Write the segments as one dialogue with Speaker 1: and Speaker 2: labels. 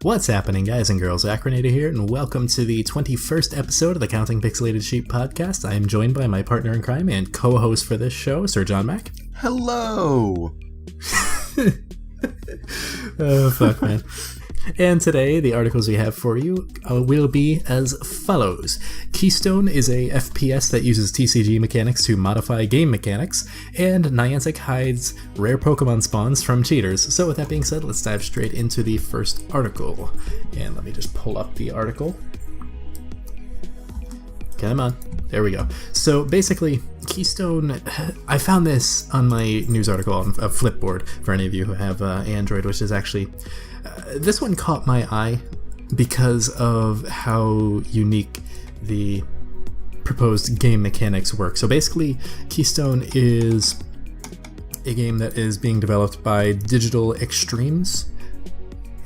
Speaker 1: What's happening, guys and girls? Acrinator here, and welcome to the 21st episode of the Counting Pixelated Sheep podcast. I am joined by my partner in crime and co-host for this show, Sirjohnmac.
Speaker 2: Hello!
Speaker 1: Oh, fuck, man. And today, the articles we have for you will be as follows. Keystone is a FPS that uses TCG mechanics to modify game mechanics, and Niantic hides rare Pokemon spawns from cheaters. So with that being said, let's dive straight into the first article. And let me just pull up the article. Come on. There we go. So basically, Keystone, I found this on my news article on a Flipboard for any of you who have Android, which is actually... this one caught my eye because of how unique the proposed game mechanics work. So basically, Keystone is a game that is being developed by Digital Extremes,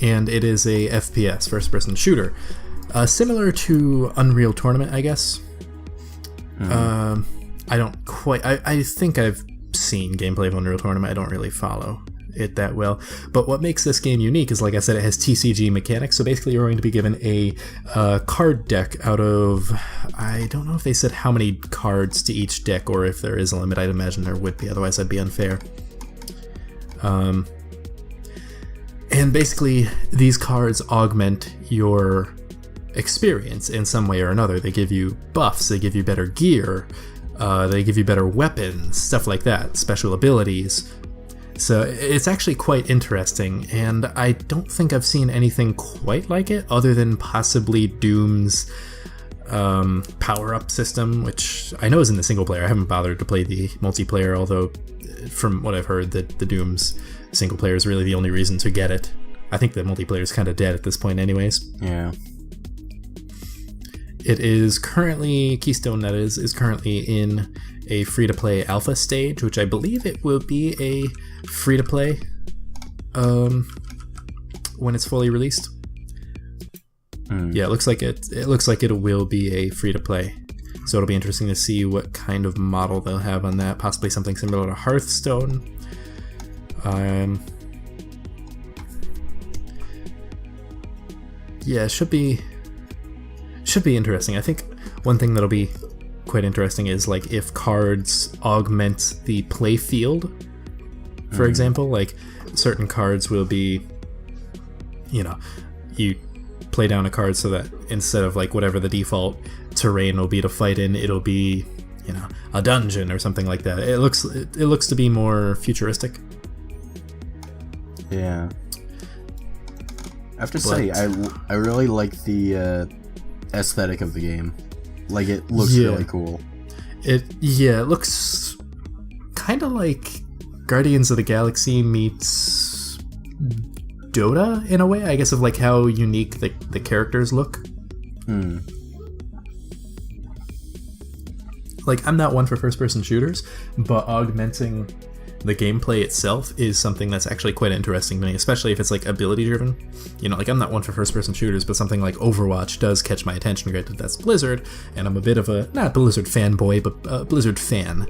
Speaker 1: and it is a FPS, first-person shooter. Similar to Unreal Tournament, I guess. I don't quite... I think I've seen gameplay of Unreal Tournament. I don't really follow it that well, but what makes this game unique is, like I said, it has TCG mechanics. So basically you're going to be given a card deck out of, I don't know if they said how many cards to each deck or if there is a limit. I'd imagine there would be, otherwise that'd be unfair. And basically these cards augment your experience in some way or another. They give you buffs, they give you better gear, they give you better weapons, stuff like that, special abilities. So it's actually quite interesting, and I don't think I've seen anything quite like it other than possibly Doom's power-up system, which I know is in the single player. I haven't bothered to play the multiplayer, although from what I've heard, the Doom's single player is really the only reason to get it. I think the multiplayer is kind of dead at this point anyways.
Speaker 2: Yeah.
Speaker 1: It is currently, Keystone that is currently in a free-to-play alpha stage, which I believe it will be a free-to-play when it's fully released. Yeah, it looks like it will be a free-to-play. So it'll be interesting to see what kind of model they'll have on that. Possibly something similar to Hearthstone. Yeah, it should be interesting. I think one thing that'll be quite interesting is like if cards augment the play field, for example. Like certain cards will be, you play down a card so that instead of like whatever the default terrain will be to fight in, it'll be, a dungeon or something like that. It looks to be more futuristic.
Speaker 2: Yeah. I have to say, I really like the aesthetic of the game. Like, it looks really cool. It
Speaker 1: looks kind of like Guardians of the Galaxy meets Dota in a way, I guess, of like how unique the characters look. Like, I'm not one for first-person shooters, but augmenting the gameplay itself is something that's actually quite interesting to me, especially if it's like ability driven. Like I'm not one for first person shooters, but something like Overwatch does catch my attention. Granted, that's Blizzard, and I'm a bit of a, not Blizzard fanboy, but Blizzard fan.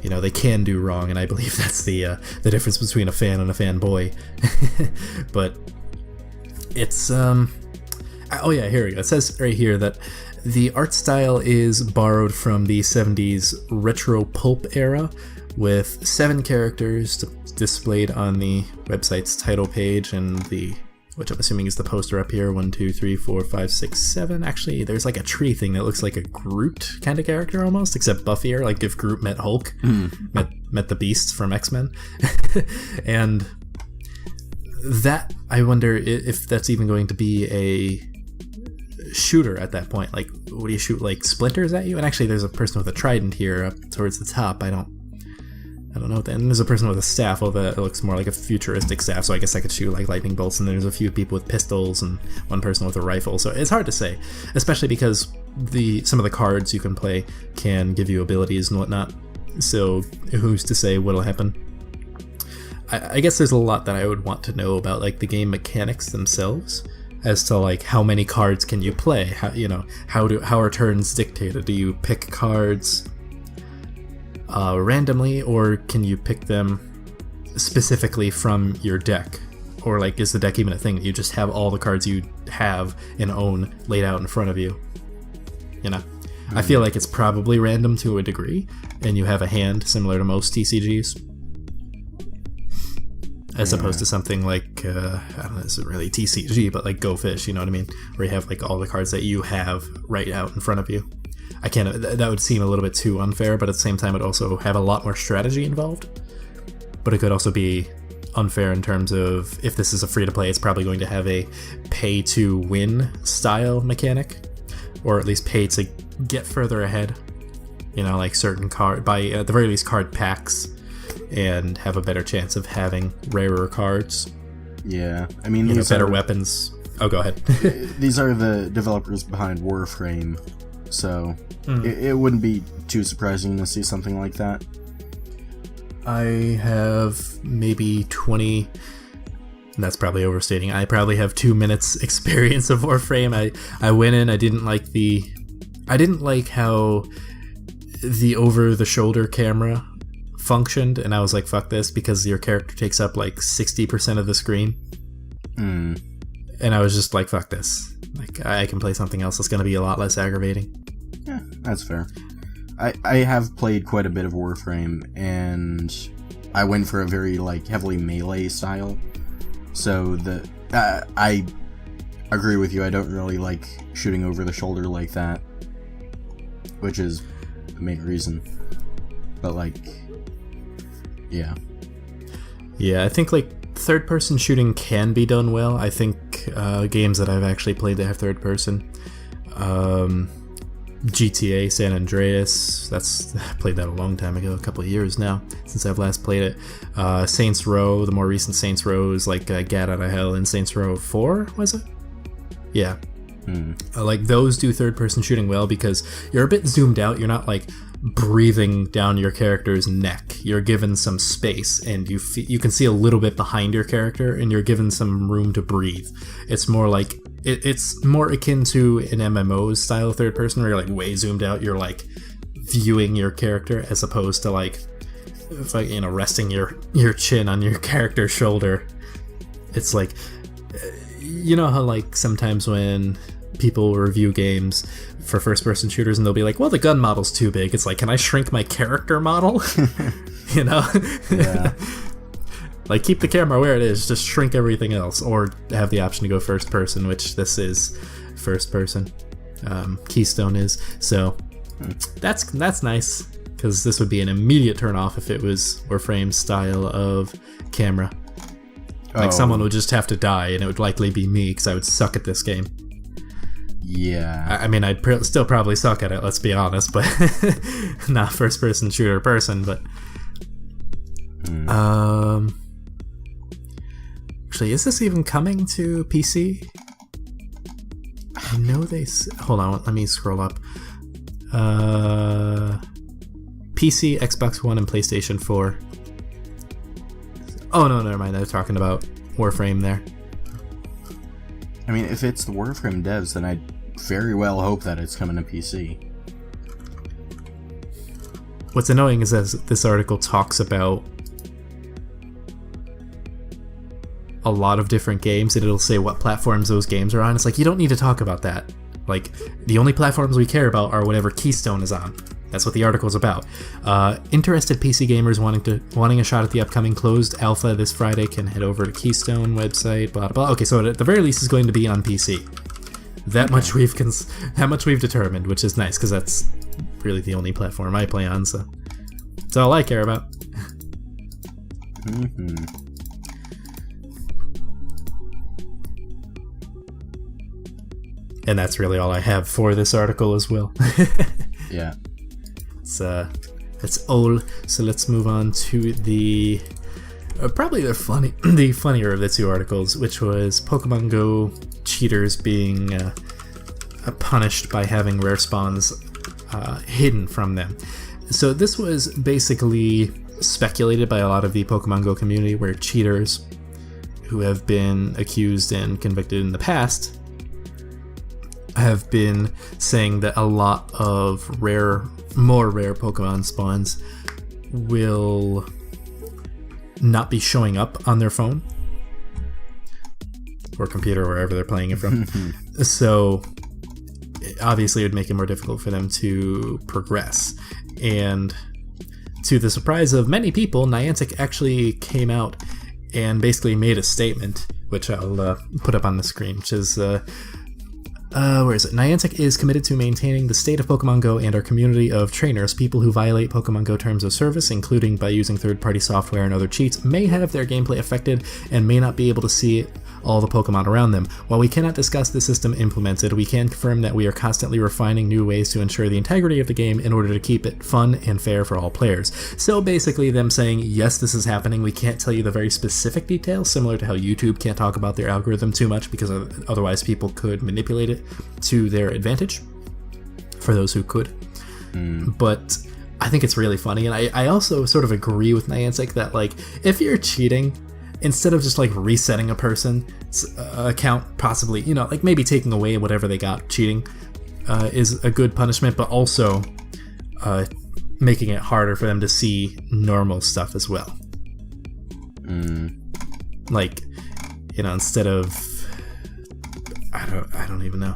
Speaker 1: They can do wrong, and I believe that's the difference between a fan and a fanboy. But it's, oh yeah, here we go. It says right here that the art style is borrowed from the 70s retro pulp era, with 7 characters displayed on the website's title page, and which I'm assuming is the poster up here. 1, 2, 3, 4, 5, 6, 7. Actually, there's like a tree thing that looks like a Groot kind of character almost, except buffier, like if Groot met Hulk, met the Beast from X-Men. And that, I wonder if that's even going to be a shooter at that point. Like, what do you shoot, like splinters at you? And actually, there's a person with a trident here up towards the top. I don't know. And there's a person with a staff, although it looks more like a futuristic staff, so I guess I could shoot like lightning bolts, and there's a few people with pistols and one person with a rifle, so it's hard to say, especially because some of the cards you can play can give you abilities and whatnot, so who's to say what'll happen. I guess there's a lot that I would want to know about like the game mechanics themselves, as to like how many cards can you play, how are turns dictated? Do you pick cards randomly, or can you pick them specifically from your deck? or like is the deck even a thing? You just have all the cards you have and own laid out in front of you. You know, I feel like it's probably random to a degree, and you have a hand similar to most TCGs, as opposed to something like I don't know, this isn't really TCG, but like Go Fish, you know what I mean, where you have like all the cards that you have right out in front of you. I can't. That would seem a little bit too unfair, but at the same time, it also have a lot more strategy involved. But it could also be unfair in terms of if this is a free-to-play, it's probably going to have a pay-to-win style mechanic, or at least pay to get further ahead. You know, like certain card, by at the very least, card packs, and have a better chance of having rarer cards.
Speaker 2: Yeah, I mean,
Speaker 1: these better weapons. Oh, go ahead.
Speaker 2: These are the developers behind Warframe, so it wouldn't be too surprising to see something like that.
Speaker 1: I have maybe 20, that's probably overstating, I probably have 2 minutes experience of Warframe. I went in, I didn't like how the over-the-shoulder camera functioned, and I was like, fuck this, because your character takes up like 60% of the screen. And I was just like, fuck this. Like, I can play something else that's going to be a lot less aggravating.
Speaker 2: Yeah, that's fair. I have played quite a bit of Warframe, and I went for a very like heavily melee style. So I agree with you. I don't really like shooting over the shoulder like that, which is the main reason. But like, yeah, I think like third-person shooting can be done well. I think games that I've actually played that have third-person. GTA San Andreas, I played that a long time ago, a couple of years now since I've last played it. Saints Row, the more recent Saints Row is like Gat Out of Hell, and Saints Row 4, was it? Yeah. Like those do third person shooting well because you're a bit zoomed out, you're not like breathing down your character's neck. You're given some space, and you can see a little bit behind your character, and you're given some room to breathe. It's more like it's more akin to an MMO style third person where you're like way zoomed out. You're like viewing your character as opposed to like resting your chin on your character's shoulder. It's like, you know how like sometimes when people review games for first-person shooters and they'll be like, well, the gun model's too big. It's like, can I shrink my character model? You know? Yeah.
Speaker 1: Like, keep the camera where it is, just shrink everything else, or have the option to go first-person, which this is first-person. Keystone is. So that's nice, because this would be an immediate turn-off if it was Warframe style of camera. Like, someone would just have to die, and it would likely be me, because I would suck at this game.
Speaker 2: Yeah.
Speaker 1: I mean, I'd still probably suck at it, let's be honest, but not first-person shooter person, but... Actually, is this even coming to PC? I know they... Hold on, let me scroll up. PC, Xbox One, and PlayStation 4. Oh, no, never mind. I was talking about Warframe there.
Speaker 2: I mean, if it's the Warframe devs, then I very well hope that it's coming to PC.
Speaker 1: What's annoying is that this article talks about a lot of different games, and it'll say what platforms those games are on. It's like, you don't need to talk about that. Like, the only platforms we care about are whatever Keystone is on. That's what the article's about. Interested PC gamers wanting a shot at the upcoming closed alpha this Friday can head over to Keystone website, blah, blah, blah. Okay, so at the very least, it's going to be on PC. That much we've determined, which is nice, because that's really the only platform I play on, so that's all I care about. And that's really all I have for this article as well.
Speaker 2: Yeah.
Speaker 1: It's old, so let's move on to the probably the funnier of the two articles, which was Pokemon Go cheaters being punished by having rare spawns hidden from them. So this was basically speculated by a lot of the Pokemon Go community, where cheaters who have been accused and convicted in the past have been saying that a lot of more rare Pokemon spawns will not be showing up on their phone. or computer, wherever they're playing it from. So obviously it would make it more difficult for them to progress. And to the surprise of many people, Niantic actually came out and basically made a statement, which I'll put up on the screen, which is where is it? Niantic is committed to maintaining the state of Pokemon Go and our community of trainers. People who violate Pokemon Go terms of service, including by using third-party software and other cheats, may have their gameplay affected and may not be able to see all the Pokemon around them. While we cannot discuss the system implemented, we can confirm that we are constantly refining new ways to ensure the integrity of the game in order to keep it fun and fair for all players. So basically them saying, yes, this is happening. We can't tell you the very specific details, similar to how YouTube can't talk about their algorithm too much because otherwise people could manipulate it to their advantage, for those who could. But I think it's really funny, and I also sort of agree with Niantic that, like, if you're cheating, instead of just like resetting a person's account, possibly, you know, like maybe taking away whatever they got cheating is a good punishment, but also making it harder for them to see normal stuff as well. Like, you know, instead of I don't even know.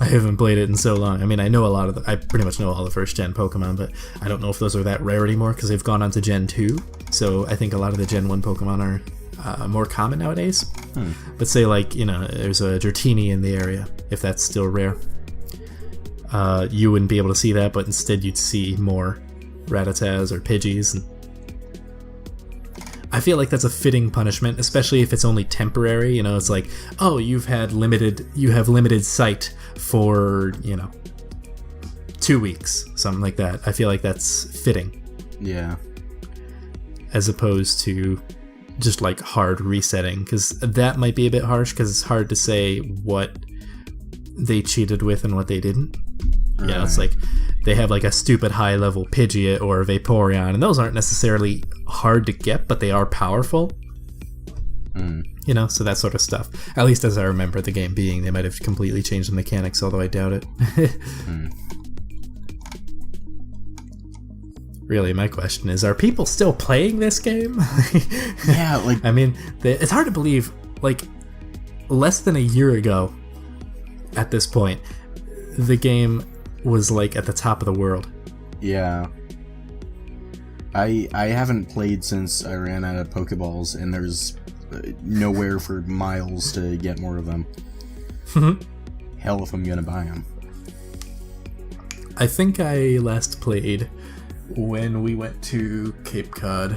Speaker 1: I haven't played it in so long. I mean, I know I pretty much know all the first gen Pokemon, but I don't know if those are that rare anymore because they've gone on to Gen 2. So I think a lot of the Gen 1 Pokemon are more common nowadays. But say, like, you know, there's a Dratini in the area, if that's still rare. You wouldn't be able to see that, but instead you'd see more Rattatas or Pidgeys. And I feel like that's a fitting punishment, especially if it's only temporary. You know, it's like, oh, you have limited sight for, you know, 2 weeks, something like that. I feel like that's fitting.
Speaker 3: Yeah.
Speaker 1: As opposed to just like hard resetting, because that might be a bit harsh, because it's hard to say what they cheated with and what they didn't. Right. You know, it's like they have like a stupid high level Pidgeot or a Vaporeon, and those aren't necessarily hard to get, but they are powerful. You know, so that sort of stuff. At least as I remember the game being. They might have completely changed the mechanics, although I doubt it. Really, my question is, are people still playing this game?
Speaker 3: Yeah, like,
Speaker 1: I mean, it's hard to believe, like, less than a year ago at this point, the game was like at the top of the world.
Speaker 3: Yeah. I haven't played since I ran out of Pokeballs, and there's nowhere for miles to get more of them. Hell if I'm gonna buy them.
Speaker 1: I think I last played when we went to Cape Cod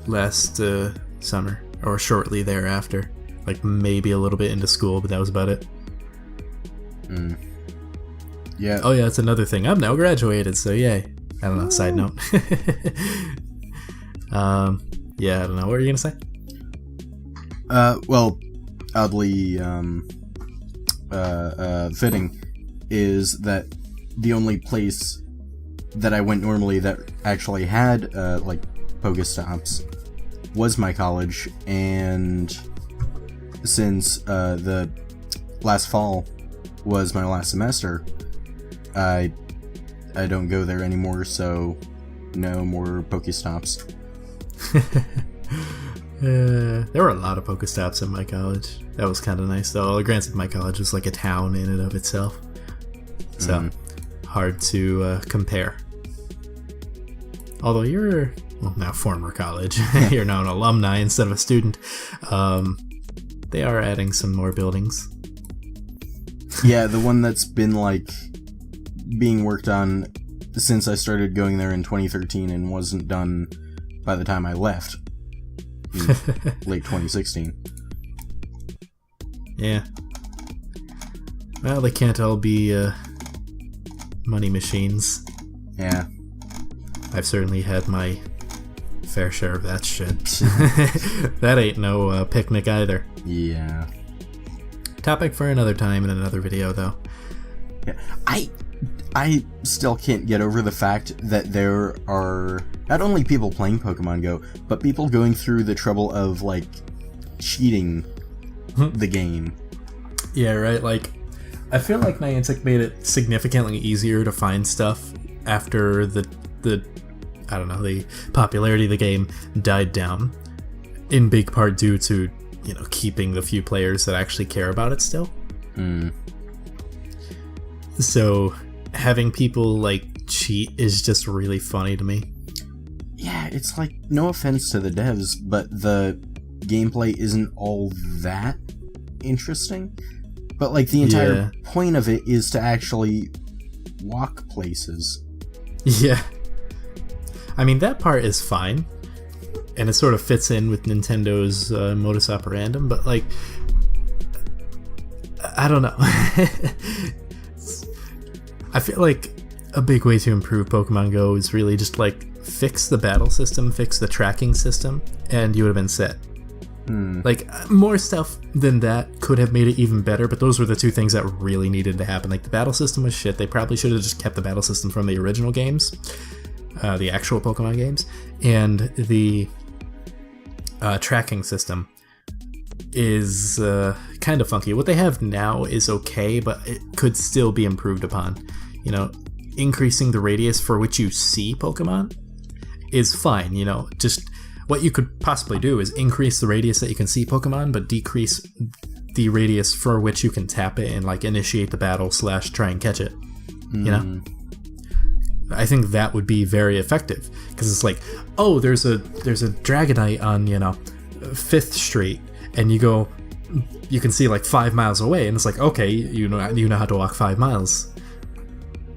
Speaker 1: last summer, or shortly thereafter. Like maybe a little bit into school, but that was about it.
Speaker 3: Yeah.
Speaker 1: Oh yeah, that's another thing. I'm now graduated, so yay. I don't know, side note. Yeah, I don't know. What were you gonna say?
Speaker 3: Well, oddly fitting is that the only place that I went normally that actually had like Pokestops was my college, and since the last fall was my last semester, I don't go there anymore, so no more Pokestops.
Speaker 1: There were a lot of Pokestops in my college. That was kind of nice, though. Granted, my college was like a town in and of itself, so hard to compare. Although you're, well, now former college, you're now an alumni instead of a student. They are adding some more buildings.
Speaker 3: Yeah, the one that's been like being worked on since I started going there in 2013 and wasn't done by the time I left in late 2016.
Speaker 1: Yeah. Well, they can't all be money machines.
Speaker 3: Yeah.
Speaker 1: I've certainly had my fair share of that shit. That ain't no picnic either.
Speaker 3: Yeah.
Speaker 1: Topic for another time in another video, though.
Speaker 3: Yeah. I still can't get over the fact that there are not only people playing Pokemon Go, but people going through the trouble of, like, cheating the game.
Speaker 1: Yeah, right? Like, I feel like Niantic made it significantly easier to find stuff after the I don't know, the popularity of the game died down, in big part due to, keeping the few players that actually care about it still.
Speaker 3: Mm.
Speaker 1: So having people like cheat is just really funny to me.
Speaker 3: Yeah, it's like, no offense to the devs, but the gameplay isn't all that interesting. But like the entire point of it is to actually walk places.
Speaker 1: Yeah. I mean, that part is fine. And it sort of fits in with Nintendo's modus operandum, but like, I don't know. I feel like a big way to improve Pokemon Go is really just like fix the battle system, fix the tracking system, and you would have been set. Like, more stuff than that could have made it even better, but those were the two things that really needed to happen. Like, the battle system was shit. They probably should have just kept the battle system from the original games, the actual Pokemon games, and the tracking system is kind of funky. What they have now is okay, but it could still be improved upon. Increasing the radius for which you see Pokemon is fine. Just what you could possibly do is increase the radius that you can see Pokemon, but decrease the radius for which you can tap it and like initiate the battle / try and catch it. I think that would be very effective, because it's like, oh, there's a Dragonite on 5th Street, and you can see like 5 miles away, and it's like, okay, you know how to walk 5 miles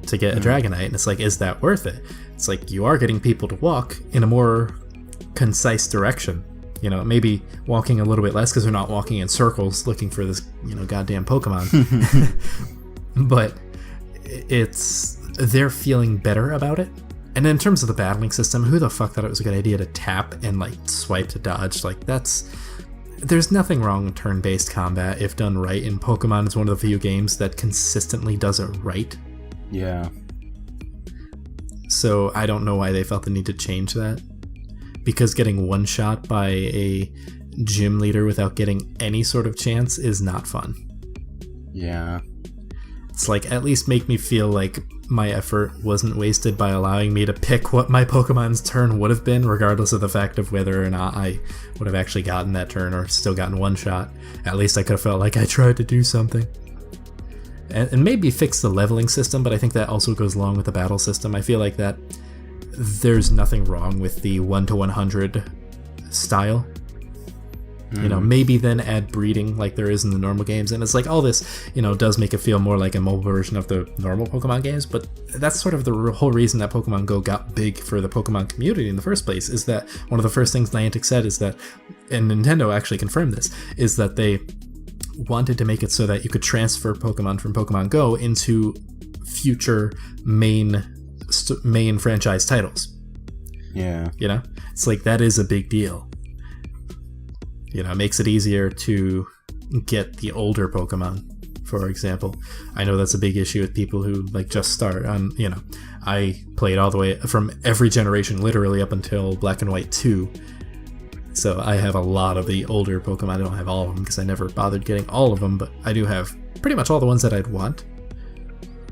Speaker 1: to get a Dragonite, and it's like, is that worth it? It's like, you are getting people to walk in a more concise direction, maybe walking a little bit less because they're not walking in circles looking for this goddamn Pokemon. But they're feeling better about it. And in terms of the battling system, who the fuck thought it was a good idea to tap and like swipe to dodge? Like, there's nothing wrong with turn-based combat if done right, and Pokemon is one of the few games that consistently does it right.
Speaker 3: Yeah.
Speaker 1: So I don't know why they felt the need to change that. Because getting one shot by a gym leader without getting any sort of chance is not fun.
Speaker 3: Yeah.
Speaker 1: It's like, at least make me feel like my effort wasn't wasted by allowing me to pick what my Pokemon's turn would have been, regardless of the fact of whether or not I would have actually gotten that turn or still gotten one shot. At least I could have felt like I tried to do something. And maybe fix the leveling system, but I think that also goes along with the battle system. I feel like that there's nothing wrong with the 1 to 100 style. Maybe then add breeding like there is in the normal games. And it's like, all this, does make it feel more like a mobile version of the normal Pokemon games, but that's sort of the whole reason that Pokemon Go got big for the Pokemon community in the first place, is that one of the first things Niantic said is that, and Nintendo actually confirmed this, is that they wanted to make it so that you could transfer Pokemon from Pokemon Go into future main franchise titles.
Speaker 3: Yeah.
Speaker 1: It's like, that is a big deal. It makes it easier to get the older Pokemon, for example. I know that's a big issue with people who like just start on, I played all the way from every generation, literally up until Black and White 2. So I have a lot of the older Pokemon. I don't have all of them because I never bothered getting all of them, but I do have pretty much all the ones that I'd want.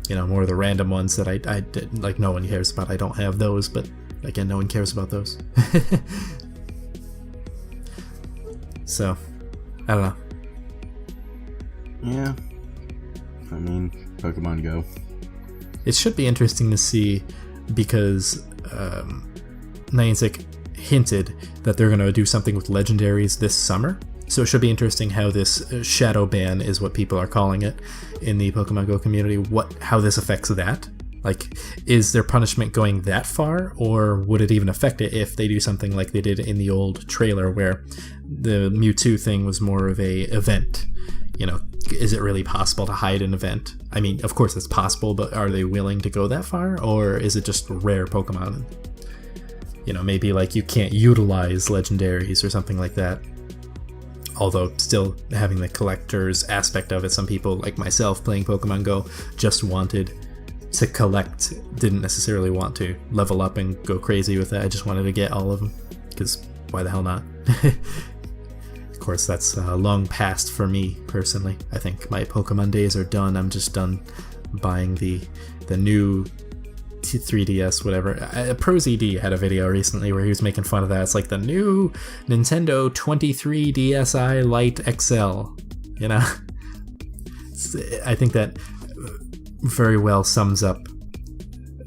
Speaker 1: More of the random ones that I did, like, no one cares about. I don't have those, but again, no one cares about those. So, I don't know.
Speaker 3: Yeah. I mean, Pokemon Go.
Speaker 1: It should be interesting to see, because Niantic hinted that they're going to do something with legendaries this summer. So it should be interesting how this shadow ban is what people are calling it in the Pokemon Go community, how this affects that. Like, is their punishment going that far, or would it even affect it if they do something like they did in the old trailer where the Mewtwo thing was more of a event? Is it really possible to hide an event? I mean, of course it's possible, but are they willing to go that far, or is it just rare Pokemon? Maybe like you can't utilize legendaries or something like that. Although still having the collector's aspect of it, some people like myself playing Pokemon Go just wanted to collect, didn't necessarily want to level up and go crazy with it. I just wanted to get all of them, because why the hell not? Of course, that's long past for me personally. I think my Pokemon days are done. I'm just done buying the new
Speaker 2: 3DS, whatever. ProZD had a video recently where he was making fun of that. It's like the new Nintendo 23 DSi Lite XL, you know? I think that very well sums up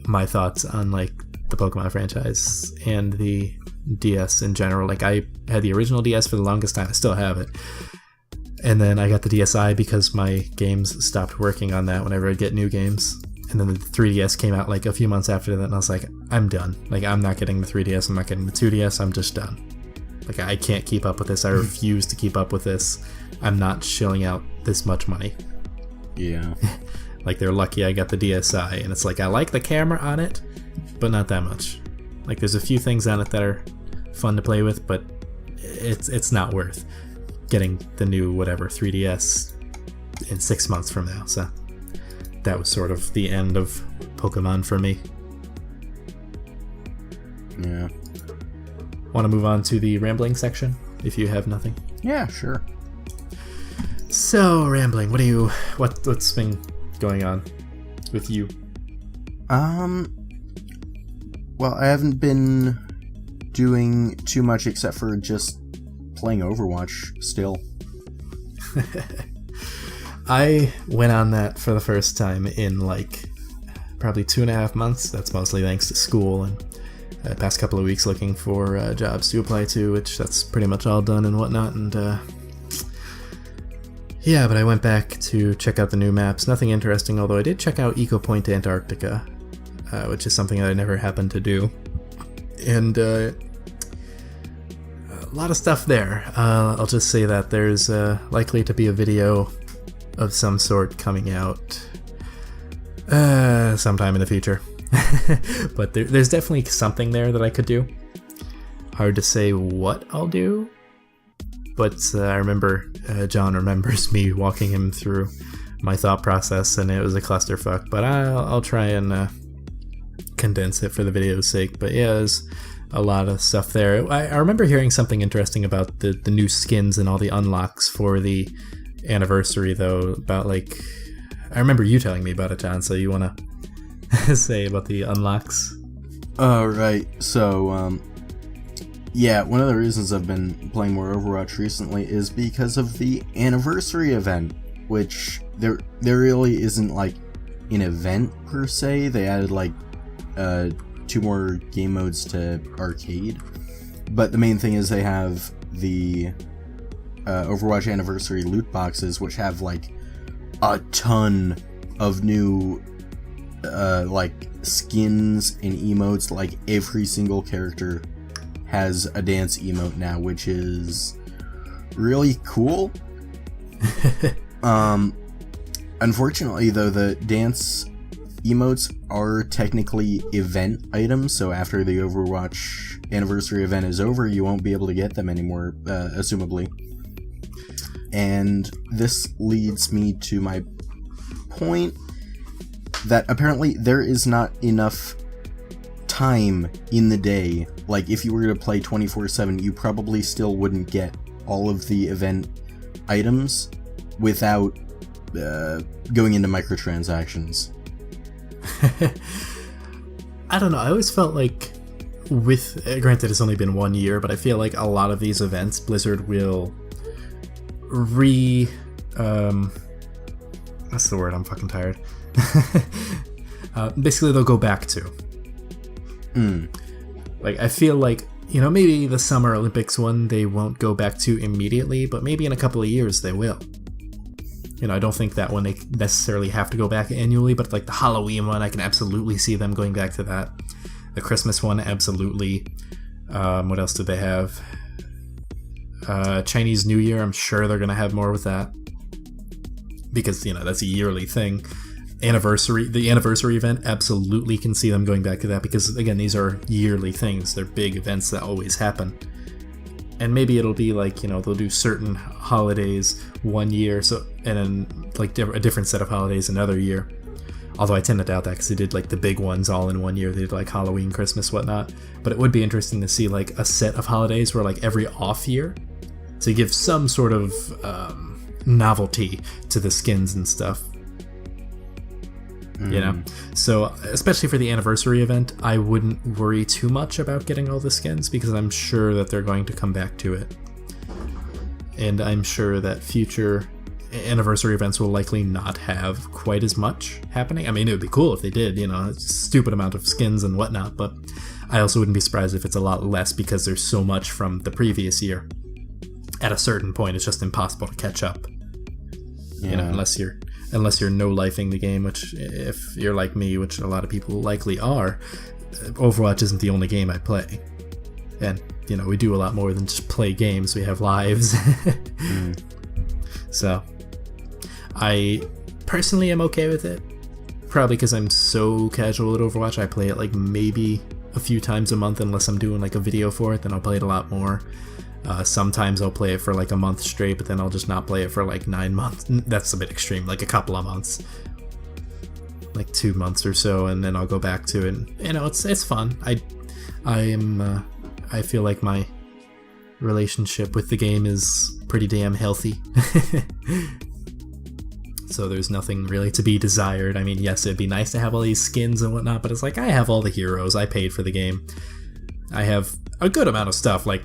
Speaker 2: my thoughts on like the Pokemon franchise and the DS in general. Like, I had the original DS for the longest time. I still have it. And then I got the DSi because my games stopped working on that whenever I'd get new games. And then the 3DS came out like a few months after that, and I was like, I'm done. Like, I'm not getting the 3DS, I'm not getting the 2DS, I'm just done. Like, I can't keep up with this. I refuse to keep up with this. I'm not shelling out this much money.
Speaker 3: Yeah.
Speaker 2: Like, they're lucky I got the DSi, and it's like, I like the camera on it, but not that much. Like, there's a few things on it that are fun to play with, but it's not worth getting the new, whatever, 3DS in 6 months from now, so that was sort of the end of Pokemon for me.
Speaker 3: Yeah.
Speaker 2: Want to move on to the rambling section, if you have nothing?
Speaker 3: Yeah, sure.
Speaker 2: So, rambling, what's been going on with you?
Speaker 3: Well, I haven't been doing too much except for just playing Overwatch still.
Speaker 2: I went on that for the first time in like probably 2.5 months. That's mostly thanks to school and the past couple of weeks looking for jobs to apply to, which that's pretty much all done and whatnot. And yeah, but I went back to check out the new maps. Nothing interesting, although I did check out Eco Point Antarctica, which is something that I never happened to do. And a lot of stuff there. I'll just say that there's likely to be a video of some sort coming out sometime in the future. But there's definitely something there that I could do. Hard to say what I'll do, but I remember John remembers me walking him through my thought process, and it was a clusterfuck, but I'll try and condense it for the video's sake. But yeah, there's a lot of stuff there. I remember hearing something interesting about the new skins and all the unlocks for the anniversary, though, about like, I remember you telling me about it, John, so you want to say about the unlocks?
Speaker 3: Right, so yeah, one of the reasons I've been playing more Overwatch recently is because of the anniversary event, which there really isn't like an event per se. They added like 2 more game modes to arcade, but the main thing is they have the Overwatch anniversary loot boxes, which have like a ton of new like skins and emotes. Like every single character has a dance emote now, which is really cool. Unfortunately though, the dance emotes are technically event items, so after the Overwatch anniversary event is over, you won't be able to get them anymore, assumably. And this leads me to my point that apparently there is not enough time in the day. Like, if you were to play 24/7, you probably still wouldn't get all of the event items without going into microtransactions.
Speaker 2: I don't know, I always felt like with, granted it's only been 1 year, but I feel like a lot of these events Blizzard will what's the word? I'm fucking tired. Basically, they'll go back to. Like, I feel like, you know, maybe the Summer Olympics one they won't go back to immediately, but maybe in a couple of years they will. You know, I don't think that one they necessarily have to go back annually, but like the Halloween one, I can absolutely see them going back to that. The Christmas one, absolutely. What else did they have? Chinese New Year, I'm sure they're going to have more with that. Because, you know, that's a yearly thing. The anniversary event, absolutely can see them going back to that, because, again, these are yearly things. They're big events that always happen. And maybe it'll be like, you know, they'll do certain holidays 1 year, so, and then like a different set of holidays another year. Although I tend to doubt that, because they did like the big ones all in 1 year. They did like Halloween, Christmas, whatnot. But it would be interesting to see like a set of holidays where like every off year, to give some sort of novelty to the skins and stuff.
Speaker 1: You know, so especially for the anniversary event, I wouldn't worry too much about getting all the skins because I'm sure that they're going to come back to it. And I'm sure that future anniversary events will likely not have quite as much happening. I mean, it would be cool if they did, you know, it's a stupid amount of skins and whatnot, but I also wouldn't be surprised if it's a lot less because there's so much from the previous year. At a certain point, it's just impossible to catch up. You know, unless you're no-lifing the game, which if you're like me, which a lot of people likely are, Overwatch isn't the only game I play. And, you know, we do a lot more than just play games. We have lives. So, I personally am okay with it. Probably because I'm so casual at Overwatch. I play it like maybe a few times a month unless I'm doing like a video for it, then I'll play it a lot more. Sometimes I'll play it for like a month straight, but then I'll just not play it for like 9 months. That's a bit extreme, like a couple of months. Like 2 months or so, and then I'll go back to it. And, you know, it's fun. I feel like my relationship with the game is pretty damn healthy. So there's nothing really to be desired. I mean, yes, it'd be nice to have all these skins and whatnot, but it's like I have all the heroes. I paid for the game. I have a good amount of stuff. Like,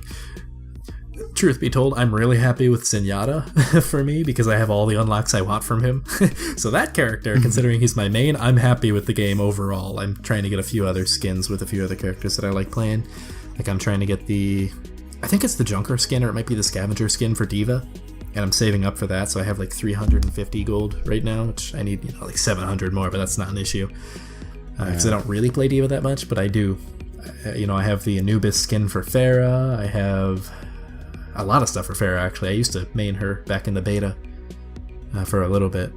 Speaker 1: truth be told, I'm really happy with Zenyatta for me because I have all the unlocks I want from him. So that character, considering he's my main, I'm happy with the game overall. I'm trying to get a few other skins with a few other characters that I like playing. Like, I'm trying to get I think it's the Junker skin, or it might be the Scavenger skin for D.Va. And I'm saving up for that, so I have like 350 gold right now, which I need, you know, like 700 more, but that's not an issue. Because I don't really play D.Va that much, but I do. You know, I have the Anubis skin for Pharah. I have a lot of stuff for Pharah, actually. I used to main her back in the beta for a little bit.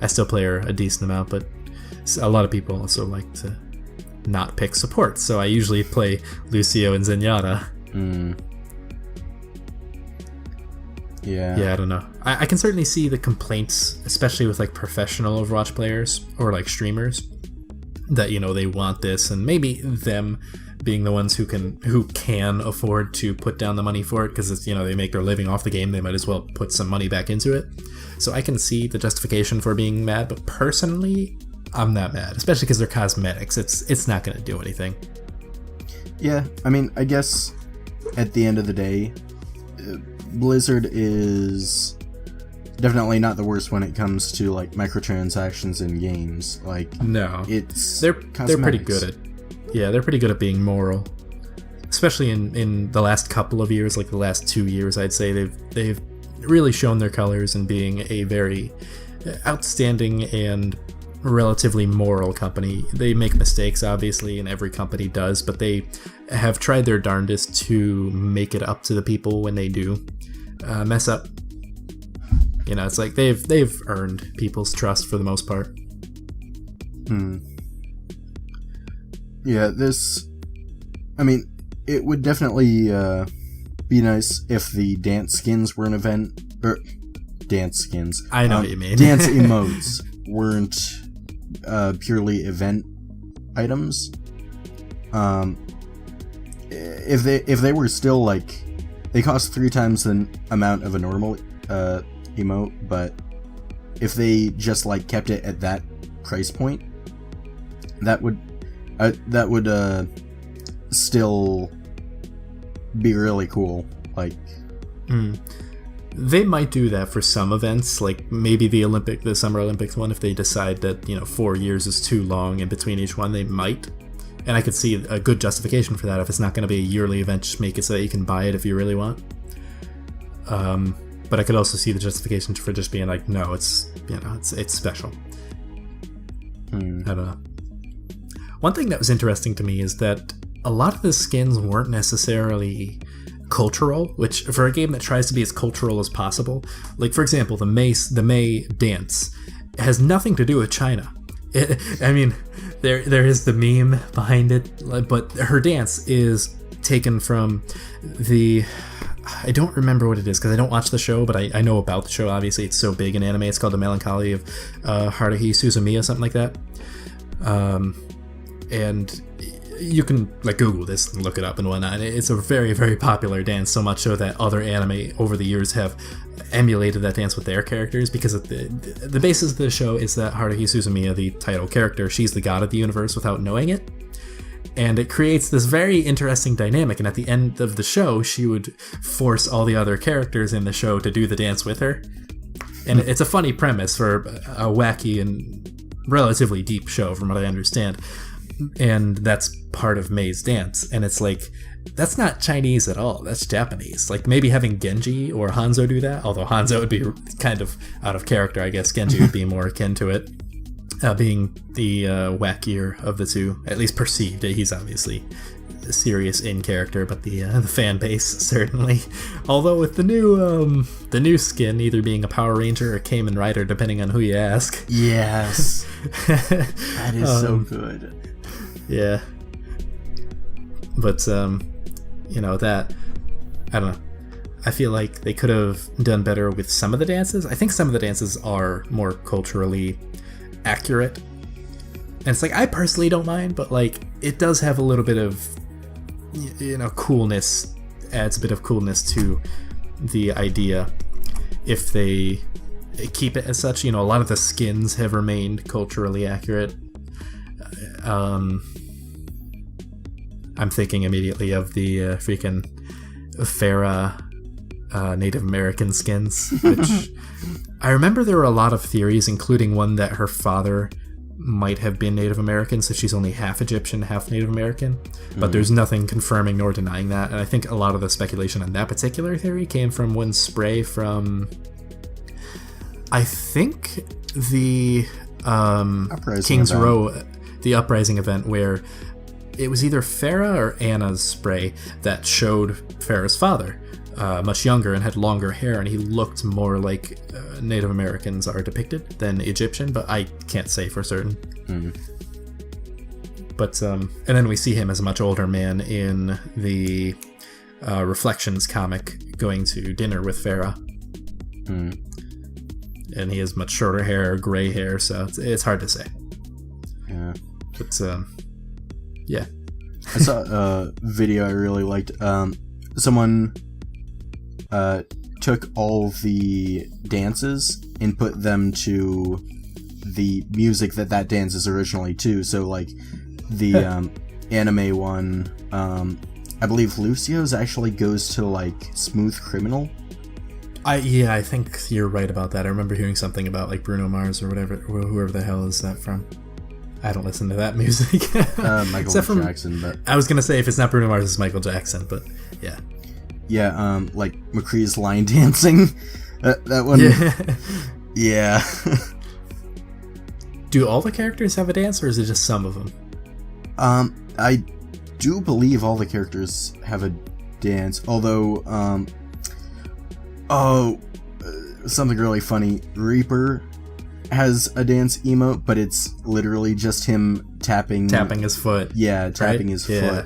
Speaker 1: I still play her a decent amount, but a lot of people also like to not pick support, so I usually play Lucio and Zenyatta. Yeah, I don't know. I can certainly see the complaints, especially with like professional Overwatch players or like streamers, that, you know, they want this, and maybe them being the ones who can afford to put down the money for it because it's, you know, they make their living off the game, they might as well put some money back into it. So I can see the justification for being mad, but personally, I'm not mad, especially because they're cosmetics. It's not going to do anything.
Speaker 3: Yeah, I mean, I guess at the end of the day, Blizzard is definitely not the worst when it comes to like microtransactions in games. Like,
Speaker 1: no,
Speaker 3: they're
Speaker 1: pretty good at they're pretty good at being moral, especially in the last couple of years, like the last 2 years. I'd say they've really shown their colors in being a very outstanding and relatively moral company. They make mistakes, obviously, and every company does, but they have tried their darndest to make it up to the people when they do mess up. You know, it's like they've earned people's trust for the most part.
Speaker 3: Yeah, I mean, it would definitely be nice if the dance skins were an event, or dance skins.
Speaker 1: I know what you mean.
Speaker 3: Dance emotes weren't purely event items. If they were still like, they cost 3 times the amount of a normal emote, but if they just like kept it at that price point, that would still be really cool. Like,
Speaker 1: they might do that for some events, like maybe the Summer Olympics one. If they decide that, you know, 4 years is too long in between each one, they might. And I could see a good justification for that. If it's not going to be a yearly event, just make it so that you can buy it if you really want. But I could also see the justification for just being like, no, it's, you know, it's special. I don't know. One thing that was interesting to me is that a lot of the skins weren't necessarily cultural, which for a game that tries to be as cultural as possible, like for example, the Mei dance has nothing to do with China. I mean, there is the meme behind it, but her dance is taken from I don't remember what it is because I don't watch the show, but I know about the show. Obviously, it's so big in anime. It's called The Melancholy of Haruhi Suzumiya, something like that. And you can like Google this and look it up and whatnot. It's a very, very popular dance, so much so that other anime over the years have emulated that dance with their characters, because of the basis of the show is that Haruhi Suzumiya, the title character, she's the god of the universe without knowing it. And it creates this very interesting dynamic, and at the end of the show, she would force all the other characters in the show to do the dance with her. And it's a funny premise for a wacky and relatively deep show, from what I understand. And that's part of Mei's dance. And it's like, that's not Chinese at all. That's Japanese. Like, maybe having Genji or Hanzo do that, although Hanzo would be kind of out of character, I guess. Genji would be more akin to it. Being the wackier of the two, at least perceived. He's obviously serious in character, but the fan base certainly. Although with the new skin either being a Power Ranger or Kamen Rider, depending on who you ask.
Speaker 3: Yes, that is so good.
Speaker 1: Yeah, but that, I don't know. I feel like they could have done better with some of the dances. I think some of the dances are more culturally accurate, and it's like, I personally don't mind, but like, it does have a little bit of coolness, adds a bit of coolness to the idea if they keep it as such. A lot of the skins have remained culturally accurate. I'm thinking immediately of the freaking Farah Native American skins, which I remember there were a lot of theories, including one that her father might have been Native American, so she's only half Egyptian, half Native American, but there's nothing confirming nor denying that. And I think a lot of the speculation on that particular theory came from one spray from, I think, the King's event. Row, the Uprising event, where it was either Farah or Anna's spray that showed Farah's father, much younger and had longer hair, and he looked more like Native Americans are depicted than Egyptian, but I can't say for certain. But and then we see him as a much older man in the Reflections comic, going to dinner with Farah, and he has much shorter hair, gray hair, so it's hard to say.
Speaker 3: Yeah,
Speaker 1: but yeah.
Speaker 3: I saw a video I really liked. Someone took all the dances and put them to the music that dance is originally to. So, like, the anime one, I believe Lucio's actually goes to, like, Smooth Criminal.
Speaker 1: I think you're right about that. I remember hearing something about, like, Bruno Mars or whatever, whoever the hell is that from. I don't listen to that music.
Speaker 3: Michael Jackson, but
Speaker 1: I was gonna say, if it's not Bruno Mars, it's Michael Jackson, but yeah.
Speaker 3: Yeah, like McCree's line dancing. That one. Yeah.
Speaker 1: Do all the characters have a dance, or is it just some of them?
Speaker 3: I do believe all the characters have a dance, although, something really funny. Reaper has a dance emote, but it's literally just him tapping
Speaker 1: his foot.
Speaker 3: Yeah, tapping his foot.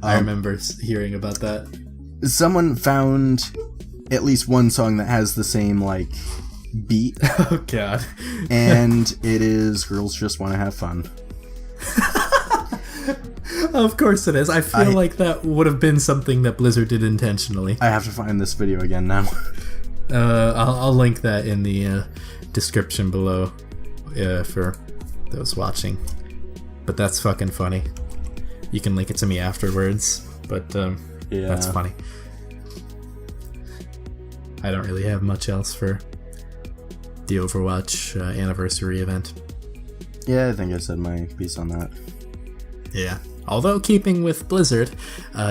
Speaker 1: I remember hearing about that.
Speaker 3: Someone found at least one song that has the same, like, beat.
Speaker 1: Oh god.
Speaker 3: And it is Girls Just Want to Have Fun.
Speaker 1: Of course it is. I feel like that would have been something that Blizzard did intentionally.
Speaker 3: I have to find this video again now.
Speaker 1: I'll link that in the description below for those watching. But that's fucking funny. You can link it to me afterwards, but
Speaker 3: yeah,
Speaker 1: that's funny. I don't really have much else for the Overwatch anniversary event.
Speaker 3: Yeah, I think I said my piece on that.
Speaker 1: Yeah. Although, keeping with Blizzard,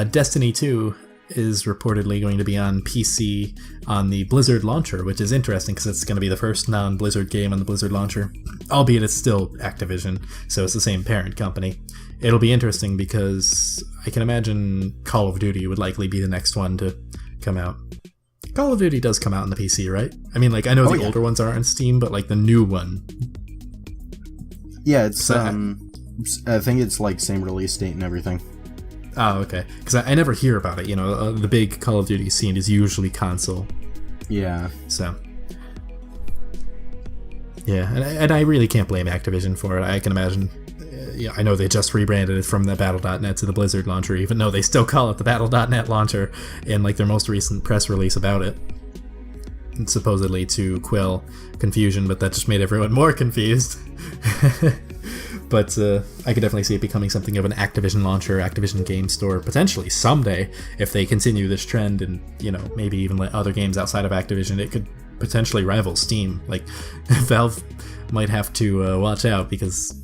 Speaker 1: Destiny 2 is reportedly going to be on PC on the Blizzard launcher, which is interesting because it's going to be the first non-Blizzard game on the Blizzard launcher, albeit it's still Activision, so it's the same parent company. It'll be interesting because I can imagine Call of Duty would likely be the next one to come out. Call of Duty does come out on the PC, right? I mean, like, I know the older ones are on Steam, but, like, the new one.
Speaker 3: Yeah, it's, I think it's, like, same release date and everything.
Speaker 1: Oh, okay. Because I never hear about it, you know, the big Call of Duty scene is usually console.
Speaker 3: Yeah.
Speaker 1: So. Yeah, and I really can't blame Activision for it. I can imagine, yeah, I know they just rebranded it from the Battle.net to the Blizzard launcher, even though they still call it the Battle.net launcher in like their most recent press release about it, supposedly to quell confusion, but that just made everyone more confused. But I could definitely see it becoming something of an Activision launcher, Activision game store, potentially someday, if they continue this trend and, you know, maybe even let other games outside of Activision. It could potentially rival Steam. Like, Valve might have to watch out, because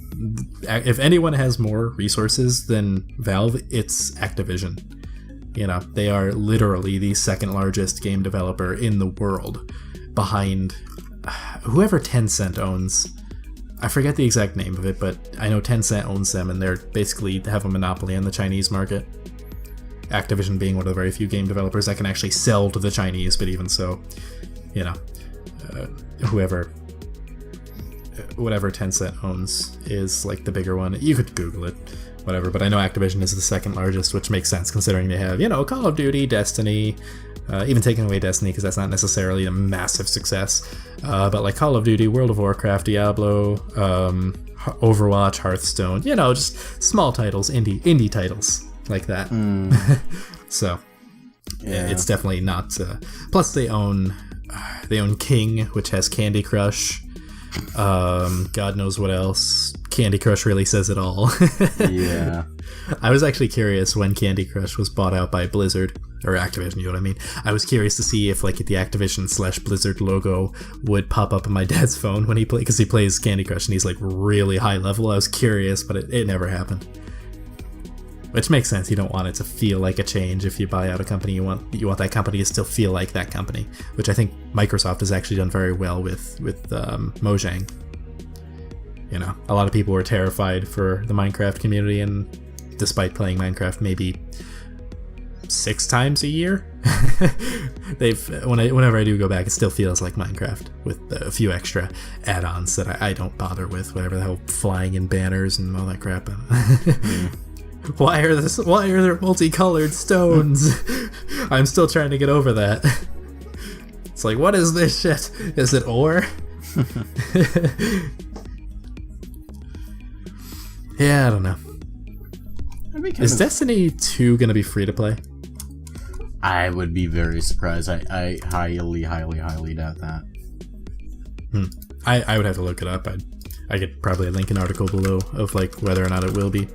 Speaker 1: if anyone has more resources than Valve, it's Activision. You know, they are literally the second largest game developer in the world, behind whoever Tencent owns. I forget the exact name of it, but I know Tencent owns them, and they're basically have a monopoly on the Chinese market. Activision being one of the very few game developers that can actually sell to the Chinese, but even so, you know, whatever Tencent owns is like the bigger one. You could Google it, whatever, but I know Activision is the second largest, which makes sense considering they have, you know, Call of Duty, Destiny, even taking away Destiny because that's not necessarily a massive success, but like Call of Duty, World of Warcraft, Diablo, Overwatch, Hearthstone, you know, just small titles, indie titles like that. So yeah. It's definitely not. Plus, they own King, which has Candy Crush. God knows what else. Candy Crush really says it all.
Speaker 3: Yeah.
Speaker 1: I was actually curious when Candy Crush was bought out by Blizzard, or Activision, you know what I mean? I was curious to see if like the Activision/Blizzard logo would pop up on my dad's phone when he plays, because he plays Candy Crush and he's like really high level. I was curious, but it never happened. Which makes sense. You don't want it to feel like a change. If you buy out a company, you want that company to still feel like that company, which I think Microsoft has actually done very well with Mojang. You know, a lot of people were terrified for the Minecraft community, and despite playing Minecraft maybe 6 times a year, whenever I do go back, it still feels like Minecraft with a few extra add-ons that I don't bother with, whatever the hell, flying in banners and all that crap. Why are there multicolored stones? I'm still trying to get over that. It's like, what is this shit? Is it ore? Yeah, I don't know. Is Destiny 2 gonna be free to play?
Speaker 3: I would be very surprised. I highly doubt that.
Speaker 1: I would have to look it up. I could probably link an article below of like whether or not it will be.